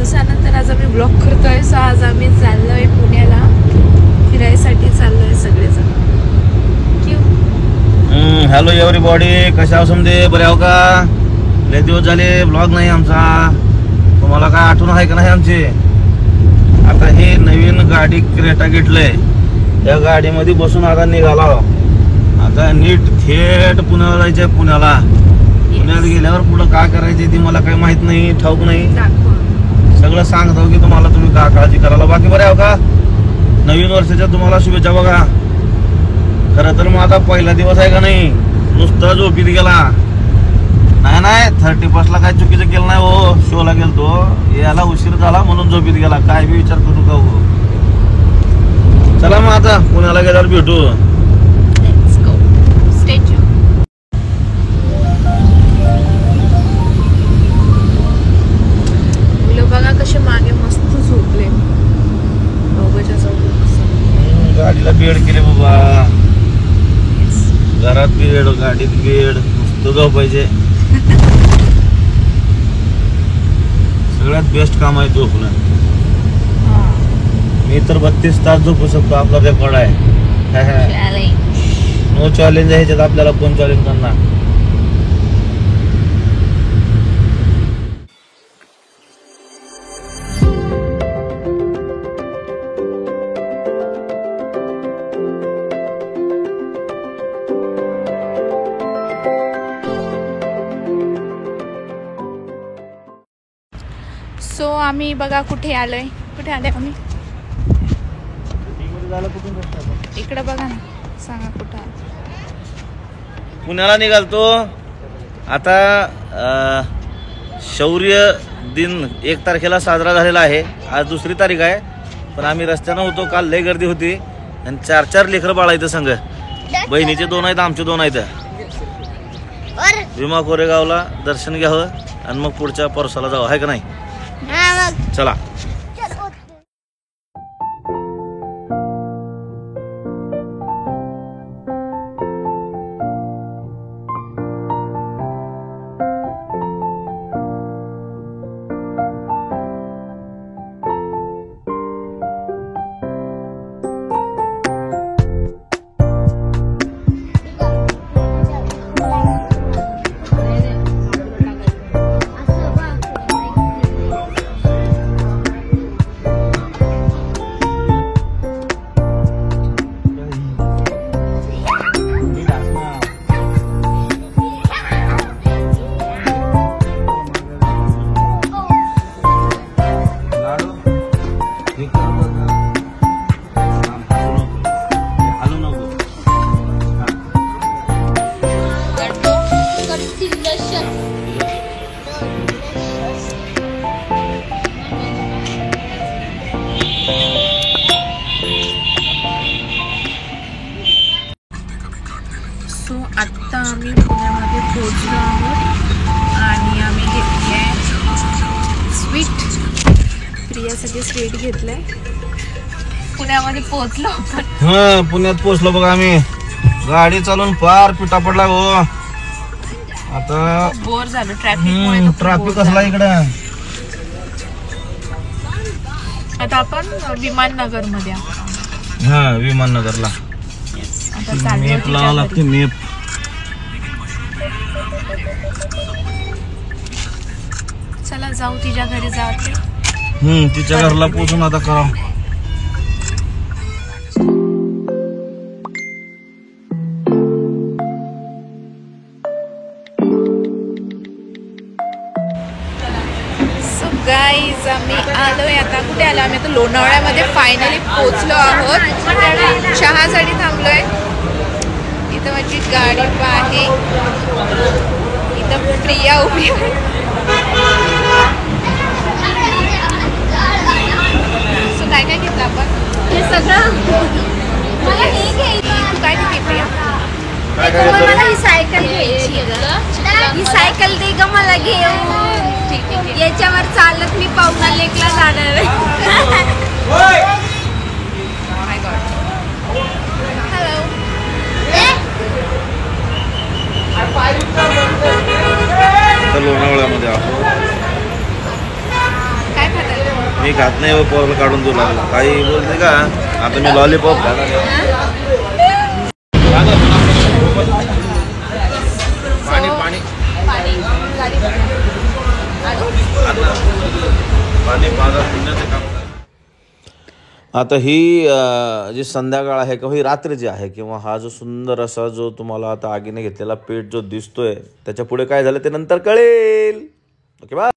दिवसानंतर आज आम्ही ब्लॉग करतोय. सो आज आम्ही चाललोय पुण्याला फिरायसाठी चाललोय सगळेजण. हॅलो एव्हरीबॉडी, कशा आहो समजे? बरे आहो का? लय दिवस झाले ब्लॉग नाही आमचा. तुम्हाला काय आठवण आहे का नाही आमची? आता हे नवीन गाडी क्रेटा घेतलंय, त्या गाडीमध्ये बसून आता निघाला. आता नीट थेट पुण्याला जायचंय. पुण्यात गेल्यावर पुढं काय करायचे ते मला काही माहित नाही, ठाऊक नाही. सगळं सांगतो की तुम्हाला, तुम्ही का काळजी करायला. बाकी बरे आहो का? नवीन वर्षाच्या तुम्हाला शुभेच्छा. बघा खरं तर मग आता पहिला दिवस आहे का नाही, नुसतं झोपीत गेला. नाही 31 ला काय चुकीचं केलं नाही हो. शोला गेलतो, याला उशीर झाला म्हणून झोपीत गेला. काय बी विचार करू का हो. चला मग आता पुण्याला गेल्यावर भेटू. मुलं बघा कसे मागे मस्त झोपले. गाडीला बेड केले बाबा, घरात बेड, गाडीत बेड, नुसतं झोपायचे. सगळ्यात बेस्ट काम आहे झोपणं. मी तर 32 तास झोपू शकतो. आपला रेकॉर्ड आहे. नो चॅलेंज आहे ह्याच्यात. आपल्याला कोण चॅलेंज करणार? सो आम्ही बघा कुठे आलोय. कुठे आले आम्ही? इकडे बघा ना, सांगा कुठे आलो. पुण्याला निघालतो. आता शौर्य दिन 1 तारखेला साजरा झालेला आहे. आज 2री तारीख आहे. पण आम्ही रस्त्यानं होतो. काल लय गर्दी होती आणि 4 लेकरं बाळा इथं संघ. बहिणीचे 2 आहेत, आमचे 2 आहेत. भीमा कोरेगावला दर्शन घ्यावं आणि मग पुढच्या परसाला जावं, आहे का नाही? चला. सो आत्ता आम्ही पुण्यामध्ये पोहोचलो आहोत आणि आम्ही घेतली आहे स्वीट. प्रियासाठी स्वीट घेतलंय. पुण्यामध्ये पोहोचलो आपण. पुण्यात पोहोचलो बघा आम्ही. गाडी चालून फार पिटा पडला हो. आता बोर झालं ट्रॅफिक. ट्रॅफिक असला इकडं. आता आपण विमाननगर मध्ये आहोत. विमाननगरला. मेप लावा लागते, मेप. चला जाऊ तिच्या घरी जाते. तिच्या घरला पोहोचून आता करा. सो गाईज आम्ही आलोय आता. कुठे आलो आम्ही? आता लोणावळ्यामध्ये फायनली पोहोचलो आहोत. चहासाठी थांबलोय. इथं माझी गाडी आहे. इथं प्रिया उभी आहे. सो काय काय घेतलं आपण? हे सगळं मला हे घ्यायचं. तू काय घेतली प्रिया? मला ही सायकल घ्यायची. ही सायकल दे ग मला घेऊन. याच्यावर चालत मी पावना लेकला जाणार आहे. हॅलो. लोणावळ्यामध्ये आहोत. काय खातात? मी खात नाही पोरला काढून देऊ लागला काही बोलते का आता मी लॉलीपॉप खाणार पाणी पाणी पाणी पिण्याचं काम. आता ही जी संध्याकाळ आहे किंवा ही रात्र जी आहे किंवा हा जो सुंदर असा जो तुम्हाला आता आगीने घेतलेला पेट जो दिसतोय त्याच्या पुढे काय झालं ते नंतर कळेल. Okay bye.